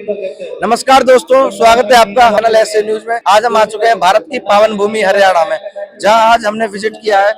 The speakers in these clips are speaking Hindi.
नमस्कार दोस्तों, स्वागत है आपका हनल ऐसे न्यूज में। आज हम आ चुके हैं भारत की पावन भूमि हरियाणा में, जहां आज हमने विजिट किया है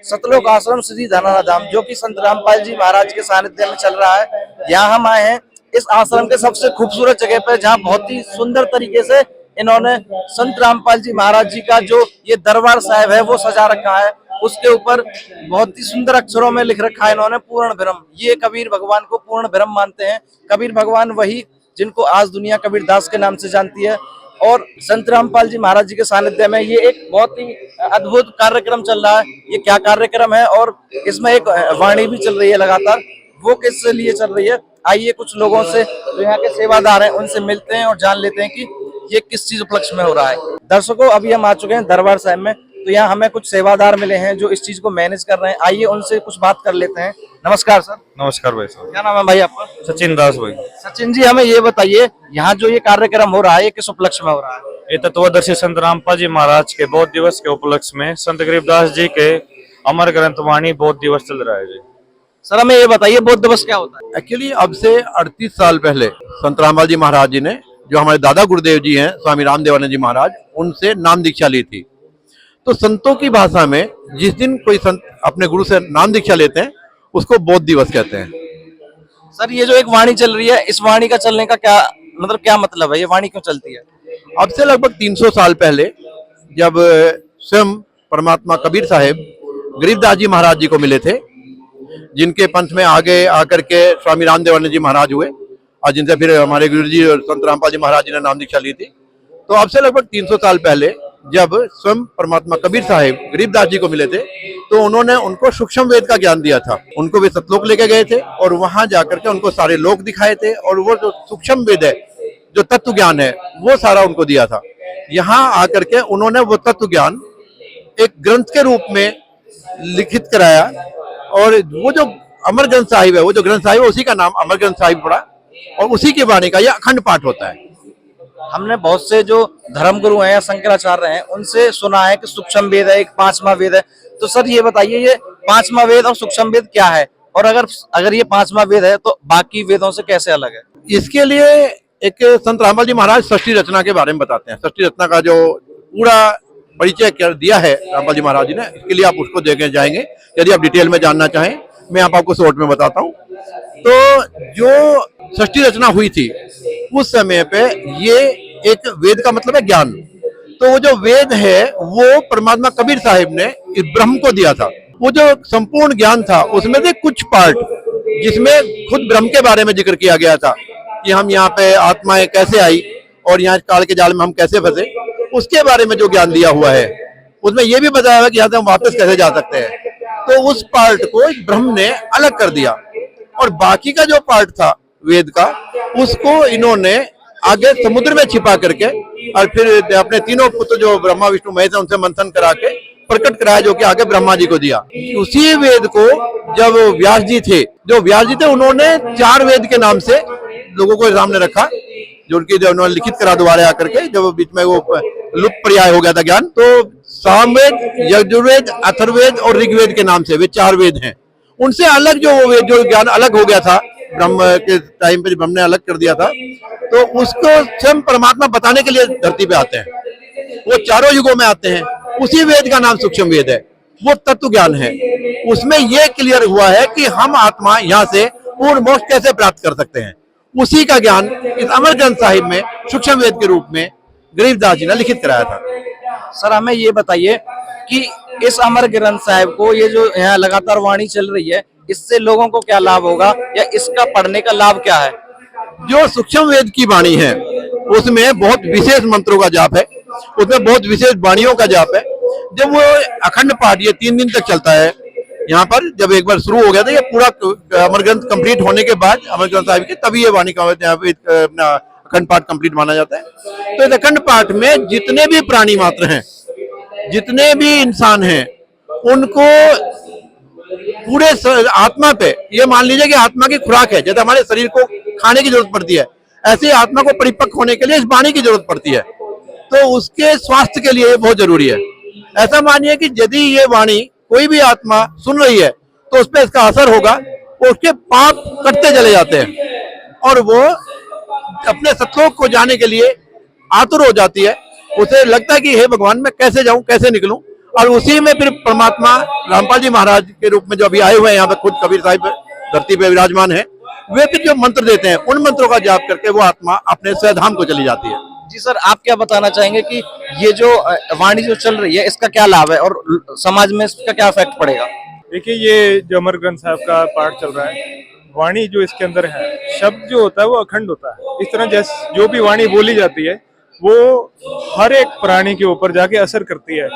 सतलोक आश्रम श्री धनाना धाम, जो कि संत रामपाल जी महाराज के सानिध्य में चल रहा है। यहाँ हम आए हैं इस आश्रम के सबसे खूबसूरत जगह पर, जहाँ बहुत ही सुंदर तरीके से इन्होंने संत रामपाल जी महाराज जी का जो ये दरबार साहिब है वो सजा रखा है। उसके ऊपर बहुत ही सुंदर अक्षरों में लिख रखा है इन्होंने पूर्ण ब्रह्म। ये कबीर भगवान को पूर्ण ब्रह्म मानते हैं। कबीर भगवान वही जिनको आज दुनिया कबीरदास के नाम से जानती है। और संत रामपाल जी महाराज जी के सानिध्य में ये एक बहुत ही अद्भुत कार्यक्रम चल रहा है। ये क्या कार्यक्रम है और इसमें एक वाणी भी चल रही है लगातार, वो किस लिए चल रही है, आइए कुछ लोगों से जो यहाँ के सेवादार हैं उनसे मिलते हैं और जान लेते हैं कि ये किस चीज उपलक्ष्य में हो रहा है। दर्शकों, अभी हम आ चुके हैं दरबार साहिब में, तो यहाँ हमें कुछ सेवादार मिले हैं जो इस चीज को मैनेज कर रहे हैं। आइए उनसे कुछ बात कर लेते हैं। नमस्कार सर। नमस्कार भाई साहब। क्या नाम है भाई आपका? सचिन दास भाई। सचिन जी, हमें ये बताइए यहाँ जो ये कार्यक्रम हो रहा है ये किस उपलक्ष्य में हो रहा है? ये तत्वदर्शी संत रामपाल जी महाराज के बौद्ध दिवस के उपलक्ष्य में संत गरीबदास जी के अमर ग्रंथ वाणी बौद्ध दिवस चल रहा है जी। सर हमें ये बताइए बौद्ध दिवस क्या होता है? एक्चुअली अब से 38 साल पहले संत रामपाल जी महाराज जी ने, जो हमारे दादा गुरुदेव जी हैं स्वामी रामदेवानंद जी महाराज, उनसे नाम दीक्षा ली थी। तो संतों की भाषा में जिस दिन कोई संत अपने गुरु से नाम दीक्षा लेते हैं उसको बौद्ध दिवस कहते हैं। सर ये जो एक वाणी चल रही है, इस वाणी का चलने का क्या मतलब है? ये वाणी क्यों चलती है? अब से लगभग 300 साल पहले जब स्वयं परमात्मा कबीर साहेब गरीबदास जी महाराज जी को मिले थे, जिनके पंथ में आगे आकर के स्वामी रामदेवानंद जी महाराज हुए और जिनसे फिर हमारे गुरु जी और संत रामपाल जी महाराज जी ने नाम दीक्षा ली थी। तो अब से लगभग 300 साल पहले जब स्वयं परमात्मा कबीर साहेब गरीबदास जी को मिले थे, तो उन्होंने उनको सूक्ष्म वेद का ज्ञान दिया था। उनको वे सतलोक लेके गए थे और वहां जाकर के उनको सारे लोक दिखाए थे, और वो जो सूक्ष्म वेद है, जो तत्व ज्ञान है, वो सारा उनको दिया था। यहाँ आकर के उन्होंने वो तत्व ज्ञान एक ग्रंथ के रूप में लिखित कराया, और वो जो अमर ग्रंथ साहिब है, वो जो ग्रंथ साहिब है, उसी का नाम अमर ग्रंथ साहिब पड़ा, और उसी की वाणी का यह अखंड पाठ होता है। हमने बहुत से जो धर्मगुरु हैं या शंकराचार्य हैं उनसे सुना है कि सूक्ष्म वेद है, एक पांचवा वेद है। तो सर ये बताइए, ये पांचवा वेद और सूक्ष्म वेद क्या है, और अगर ये पांचवा वेद है तो बाकी वेदों से कैसे अलग है? इसके लिए एक संत रामपाल जी महाराज षष्ठी रचना के बारे में बताते हैं। षष्ठी रचना का जो पूरा परिचय कर दिया है रामपाल जी महाराज जी ने, इसके लिए आप उसको देखे जाएंगे। यदि आप डिटेल में जानना चाहें, मैं आपको शॉर्ट में बताता हूँ। तो जो षष्ठी रचना हुई थी उस समय पे, ये एक वेद का मतलब है ज्ञान। तो वो जो वेद है वो परमात्मा कबीर साहिब ने इस ब्रह्म को दिया था। वो जो संपूर्ण ज्ञान था उसमें से कुछ पार्ट जिसमें खुद ब्रह्म के बारे में जिक्र किया गया था कि हम यहाँ पे आत्माएं कैसे आई और यहाँ काल के जाल में हम कैसे फंसे, उसके बारे में जो ज्ञान दिया हुआ है उसमें यह भी बताया हुआ कि यहाँ से हम वापस कैसे जा सकते हैं। तो उस पार्ट को ब्रह्म ने अलग कर दिया, और बाकी का जो पार्ट था वेद का, उसको इन्होंने आगे समुद्र में छिपा करके और फिर अपने तीनों पुत्र जो ब्रह्मा विष्णु महेश है उनसे मंथन करा के प्रकट कराया, जो कि आगे ब्रह्मा जी को दिया। उसी वेद को जब व्यास जी थे, उन्होंने 4 वेद के नाम से लोगों को सामने रखा, जो उनकी जब उन्होंने लिखित करा दोबारा आकर के, जब बीच में वो लुप्त पर्याय हो गया था ज्ञान। तो सामवेद, यजुर्वेद, अथर्ववेद और ऋग्वेद के नाम से वे 4 वेद हैं। उनसे अलग जो ज्ञान अलग हो गया था ब्रह्म के टाइम पे, ब्रह्म ने अलग कर दिया था, तो उसको स्वयं परमात्मा बताने के लिए धरती पे आते हैं। वो चारों युगों में आते हैं। उसी वेद का नाम सूक्ष्म वेद है, वो तत्व ज्ञान है। उसमें यह क्लियर हुआ है कि हम आत्मा यहाँ से पूर्ण मोक्ष कैसे प्राप्त कर सकते हैं। उसी का ज्ञान इस अमर ग्रंथ साहिब में सूक्ष्म वेद के रूप में गरीबदास जी ने लिखित कराया था। सर हमें ये बताइए कि इस अमर ग्रंथ साहिब को, ये जो यहाँ लगातार वाणी चल रही है, इससे लोगों को क्या लाभ होगा या इसका पढ़ने का लाभ क्या है? जो सूक्ष्म वेद की वाणी है उसमें बहुत विशेष मंत्रों का जाप है, उसमें बहुत विशेष वाणियों का जाप है। जब वो अखंड पाठ ये 3 दिन तक चलता है, यहाँ पर जब एक बार शुरू हो गया था, ये पूरा अमर ग्रंथ कंप्लीट होने के बाद अमर ग्रंथ साहिब के, तभी ये वाणी का अपना अखंड पाठ कंप्लीट माना जाता है। तो इस अखंड पाठ में जितने भी प्राणी मात्र हैं, जितने भी इंसान हैं, उनको पूरे आत्मा पे, ये मान लीजिए कि आत्मा की खुराक है, जैसे हमारे शरीर को खाने की जरूरत पड़ती है, ऐसे आत्मा को परिपक्व होने के लिए इस वाणी की जरूरत पड़ती है। तो उसके स्वास्थ्य के लिए ये बहुत जरूरी है। ऐसा मानिए कि यदि ये वाणी कोई भी आत्मा सुन रही है तो उस पर इसका असर होगा, उसके पाप कटते चले जाते हैं और वो अपने सतलोक को जाने के लिए आतुर हो जाती है। उसे लगता है कि हे भगवान मैं कैसे जाऊं, कैसे निकलूं, और उसी में फिर परमात्मा रामपाल जी महाराज के रूप में जो अभी आए हुए हैं यहाँ पे, खुद कबीर साहिब धरती पे विराजमान है, वे फिर जो मंत्र देते हैं उन मंत्रों का जाप करके वो आत्मा अपने स्वधाम को चली जाती है। जी सर, आप क्या बताना चाहेंगे कि ये जो वाणी जो चल रही है इसका क्या लाभ है और समाज में इसका क्या इफेक्ट पड़ेगा? देखिए, ये जो अमर ग्रंथ साहब का पाठ चल रहा है, वाणी जो इसके अंदर है, शब्द जो होता है वो अखंड होता है। इस तरह जैसे जो भी वाणी बोली जाती है वो हर एक प्राणी के ऊपर जाके असर करती है।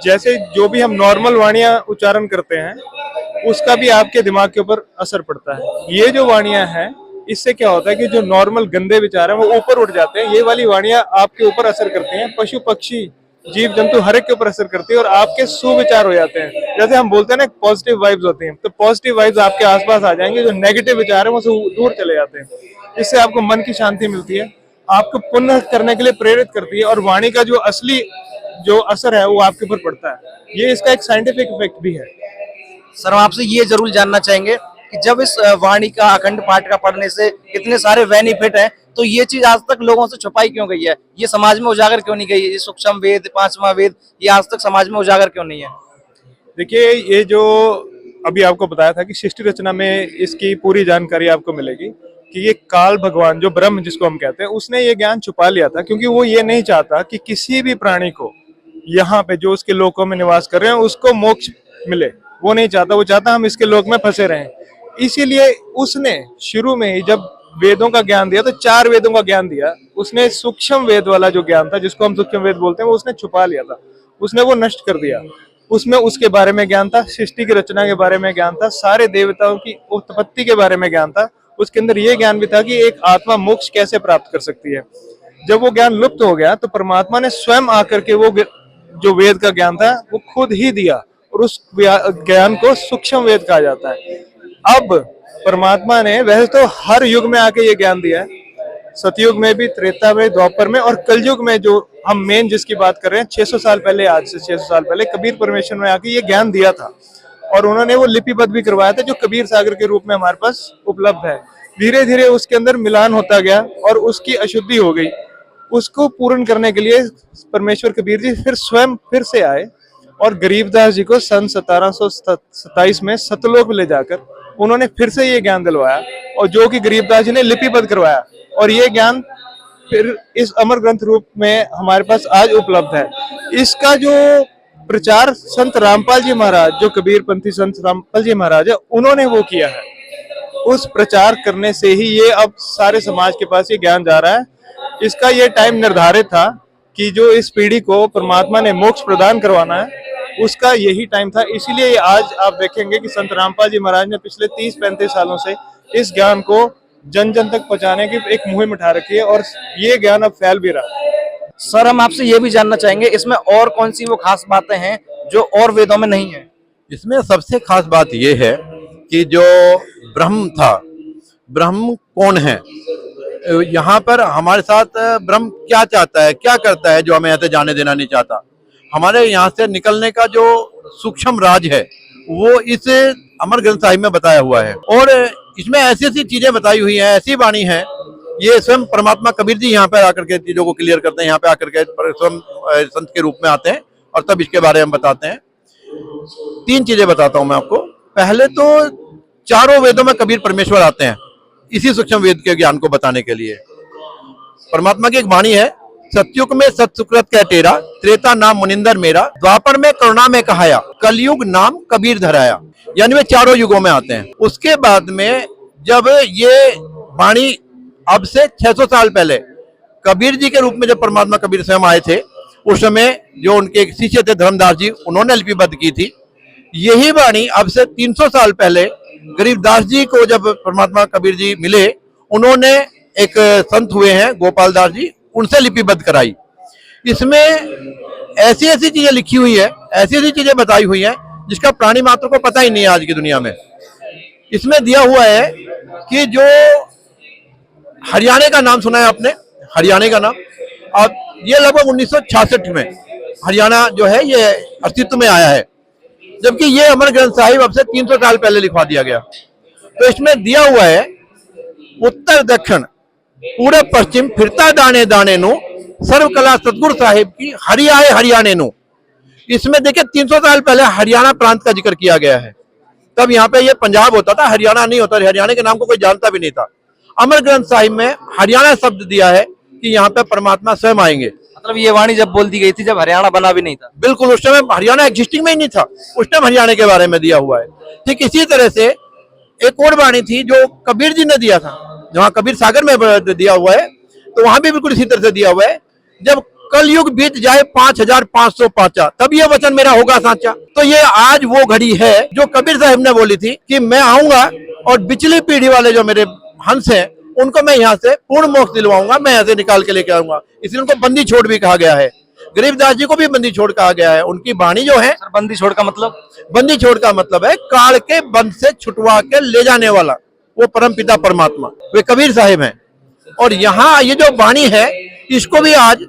जैसे जो भी हम नॉर्मल वाणियां उच्चारण करते हैं उसका भी आपके दिमाग के ऊपर असर पड़ता है। ये जो वाणियां हैं इससे क्या होता है कि जो नॉर्मल गंदे विचार हैं वो ऊपर उठ जाते हैं। ये वाली वाणियां आपके ऊपर असर करती हैं, पशु पक्षी जीव जंतु हर एक के ऊपर असर करती है और आपके सुविचार हो जाते हैं। जैसे हम बोलते हैं ना पॉजिटिव वाइब्स होती हैं, तो पॉजिटिव वाइब्स आपके आसपास आ जाएंगे, जो नेगेटिव विचार है वो दूर चले जाते हैं। इससे आपको मन की शांति मिलती है, आपको पुण्य करने के लिए प्रेरित करती है और वाणी का जो असली जो असर है वो आपके ऊपर पड़ता है। ये इसका एक साइंटिफिक इफेक्ट भी है। सर, हम आपसे ये जरूर जानना चाहेंगे कि जब इस वाणी का अखंड पाठ का पढ़ने से इतने सारे बेनिफिट हैं, तो ये चीज आज तक लोगों से छुपाई क्यों गई है? ये समाज में उजागर क्यों नहीं गई? ये सूक्ष्म वेद, पांचवा वेद, ये आज तक समाज में उजागर क्यों नहीं है? देखिए, ये जो अभी आपको बताया था कि सृष्टि रचना में इसकी पूरी जानकारी आपको मिलेगी कि ये काल भगवान जो ब्रह्म जिसको हम कहते हैं उसने ये ज्ञान छुपा लिया था, क्योंकि वो ये नहीं चाहता कि किसी भी प्राणी को यहाँ पे जो उसके लोकों में निवास कर रहे हैं उसको मोक्ष मिले। वो नहीं चाहता, वो चाहता हम इसके लोक में फंसे रहें। इसीलिए उसने शुरू में ही जब वेदों का ज्ञान दिया तो 4 वेदों का ज्ञान दिया। उसने सूक्ष्म वेद वाला जो ज्ञान था जिसको हम सूक्ष्म वेद बोलते हैं वो उसने छुपा लिया था, उसने वो नष्ट कर दिया। उसमें उसके बारे में ज्ञान था, सृष्टि की रचना के बारे में ज्ञान था, सारे देवताओं की उत्पत्ति के बारे में ज्ञान था। उसके अंदर ये ज्ञान भी था कि एक आत्मा मोक्ष कैसे प्राप्त कर सकती है। जब वो ज्ञान लुप्त हो गया तो परमात्मा ने स्वयं आकर के वो जो वेद का ज्ञान था वो खुद ही दिया और उस ज्ञान को सूक्ष्म वेद कहा जाता है। अब परमात्मा ने वैसे तो हर युग में आके ये ज्ञान दिया है, सतयुग में भी, त्रेता में, द्वापर में और कलयुग में जो हम मेन जिसकी बात कर रहे हैं 600 साल पहले, आज से 600 साल पहले कबीर परमेश्वर ने आके ये ज्ञान दिया था और उन्होंने वो लिपिबद्ध भी करवाया था जो कबीर सागर के रूप में हमारे पास उपलब्ध है। धीरे धीरे उसके अंदर मिलान होता गया और उसकी अशुद्धि हो गई। उसको पूर्ण करने के लिए परमेश्वर कबीर जी फिर स्वयं फिर से आए और गरीबदास जी को सन 1727 में सतलोक में ले जाकर उन्होंने फिर से ये ज्ञान दिलवाया और जो कि गरीबदास जी ने लिपिबद्ध करवाया और ये ज्ञान फिर इस अमर ग्रंथ रूप में हमारे पास आज उपलब्ध है। इसका जो प्रचार संत रामपाल जी महाराज, जो कबीर पंथी संत रामपाल जी महाराज है, उन्होंने वो किया है। उस प्रचार करने से ही ये अब सारे समाज के पास ये ज्ञान जा रहा है। इसका ये टाइम निर्धारित था कि जो इस पीढ़ी को परमात्मा ने मोक्ष प्रदान करवाना है उसका यही टाइम था। इसीलिए आज आप देखेंगे कि संत रामपाल जी महाराज ने पिछले 30-35 सालों से इस ज्ञान को जन जन तक पहुंचाने की एक मुहिम उठा रखी है और ये ज्ञान अब फैल भी रहा है। सर, हम आपसे ये भी जानना चाहेंगे इसमें और कौन सी वो खास बातें हैं जो और वेदों में नहीं है? इसमें सबसे खास बात यह है कि जो ब्रह्म था, ब्रह्म कौन है, यहाँ पर हमारे साथ ब्रह्म क्या चाहता है, क्या करता है जो हमें यहाँ से जाने देना नहीं चाहता। हमारे यहाँ से निकलने का जो सूक्ष्म राज है वो इस अमर ग्रंथ साहिब में बताया हुआ है और इसमें ऐसी ऐसी चीजें बताई हुई हैं, ऐसी वाणी है। ये स्वयं परमात्मा कबीर जी यहाँ पर आकर के चीजों को क्लियर करते हैं, यहाँ पे आकर के स्वयं संत के रूप में आते हैं और तब इसके बारे में बताते हैं। 3 चीजें बताता हूं मैं आपको। पहले तो चारों वेदों में कबीर परमेश्वर आते हैं इसी सूक्ष्म वेद के ज्ञान को बताने के लिए। परमात्मा की एक वाणी है, सतयुग में सत सुकृत कह टेरा, त्रेता नाम मुनिंदर मेरा, द्वापर में करुणा में कहाया, कलयुग नाम कबीर धराया। यानी वे चारों युगों में आते हैं। उसके बाद में जब ये वाणी अब से 600 साल पहले कबीर जी के रूप में जब परमात्मा कबीर स्वयं आए थे, उस समय जो उनके एक शिष्य थे धर्मदास जी, उन्होंने लिपिबद्ध की थी। यही वाणी अब से 300 साल पहले गरीबदास जी को जब परमात्मा कबीर जी मिले, उन्होंने एक संत हुए हैं गोपाल दास जी, उनसे लिपिबद्ध कराई। इसमें ऐसी ऐसी चीजें लिखी हुई है, ऐसी ऐसी चीजें बताई हुई हैं जिसका प्राणी मात्र को पता ही नहीं है आज की दुनिया में। इसमें दिया हुआ है कि जो हरियाणा का नाम सुना है आपने, हरियाणा का नाम, अब ये लगभग 1966 में हरियाणा जो है ये अस्तित्व में आया है, जबकि ये अमर ग्रंथ साहिब अब से 300 साल पहले लिखवा दिया गया। तो इसमें दिया हुआ है उत्तर दक्षिण पूरे पश्चिम फिरता दाने दाने नु सर्वकला सतगुरु साहिब की हरियाए हरियाणे नु। इसमें देखिए 300 साल पहले हरियाणा प्रांत का जिक्र किया गया है। तब यहाँ पे ये पंजाब होता था, हरियाणा नहीं होता, हरियाणा के नाम को कोई जानता भी नहीं था। अमर ग्रंथ साहिब में हरियाणा शब्द दिया है कि यहाँ पे परमात्मा स्वयं आएंगे। मतलब ये वाणी जब बोल दी गई थी जब हरियाणा बना भी नहीं था। बिल्कुल, उस समय हरियाणा एग्जिस्टिंग में ही नहीं था, उस टाइम हरियाणा के बारे में दिया हुआ है। ठीक इसी तरह से एक और वाणी थी जो कबीर जी ने दिया था, जहाँ कबीर सागर में दिया हुआ है, तो वहां भी बिल्कुल इसी तरह से दिया हुआ है, जब कलयुग बीत जाए 5505 तब ये वचन मेरा होगा साचा। तो ये आज वो घड़ी है जो कबीर साहब ने बोली थी कि मैं आऊंगा और पिछली पीढ़ी वाले जो मेरे हंस हैं उनको मैं यहाँ से पूर्ण मोक्ष दिलवाऊंगा, मैं यहाँ से निकाल के लेके आऊंगा। इसलिए उनको बंदी छोड़ भी कहा गया है। गरीबदास जी को भी बंदी छोड़ कहा गया है। उनकी वाणी जो है, सर बंदी छोड़ का मतलब? बंदी छोड़ का मतलब है काल के बंद से छुटवा के ले जाने वाला, वो परम पिता परमात्मा, वे कबीर साहिब हैं। और यहाँ ये जो वाणी है इसको भी आज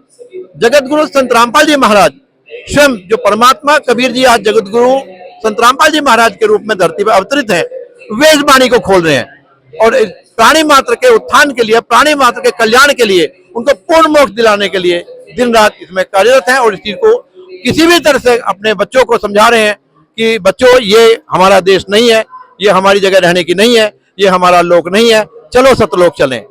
जगत गुरु संत रामपाल जी महाराज स्वयं, जो परमात्मा कबीर जी आज जगत गुरु संत रामपाल जी महाराज के रूप में धरती पर अवतरित हैं, वे इस वाणी को खोल रहे हैं और प्राणी मात्र के उत्थान के लिए, प्राणी मात्र के कल्याण के लिए, उनको पूर्ण मोक्ष दिलाने के लिए दिन रात इसमें कार्यरत हैं। और इस चीज को किसी भी तरह से अपने बच्चों को समझा रहे हैं कि बच्चों ये हमारा देश नहीं है, ये हमारी जगह रहने की नहीं है, ये हमारा लोक नहीं है, चलो सतलोक चलें।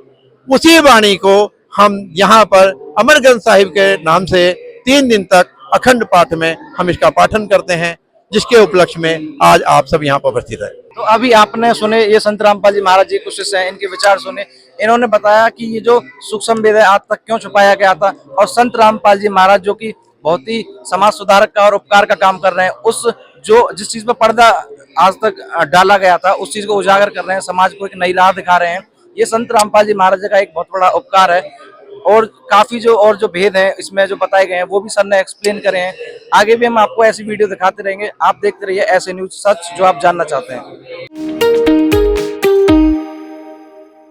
उसी वाणी को हम यहाँ पर अमर ग्रंथ साहिब के नाम से 3 दिन तक अखंड पाठ में हम इसका पाठन करते हैं, जिसके उपलक्ष्य में आज आप सब यहाँ पर उपस्थित है। तो अभी आपने सुने ये संत रामपाल जी महाराज जी कुछ शिष्य हैं, इनके विचार सुने। इन्होंने बताया कि ये जो सूक्ष्म वेद है आज तक क्यों छुपाया गया था, और संत रामपाल जी महाराज जो कि बहुत ही समाज सुधारक का और उपकार का काम कर रहे हैं, उस जो जिस चीज पर पर्दा आज तक डाला गया था उस चीज को उजागर कर रहे हैं, समाज को एक नई राह दिखा रहे हैं। ये संत रामपाल जी महाराज का एक बहुत बड़ा उपकार है। और काफी जो भेद हैं इसमें जो बताए गए हैं वो भी सर ने एक्सप्लेन करे हैं। आगे भी हम आपको ऐसी वीडियो दिखाते रहेंगे। आप देखते रहिए ऐसे न्यूज, सच जो आप जानना चाहते हैं।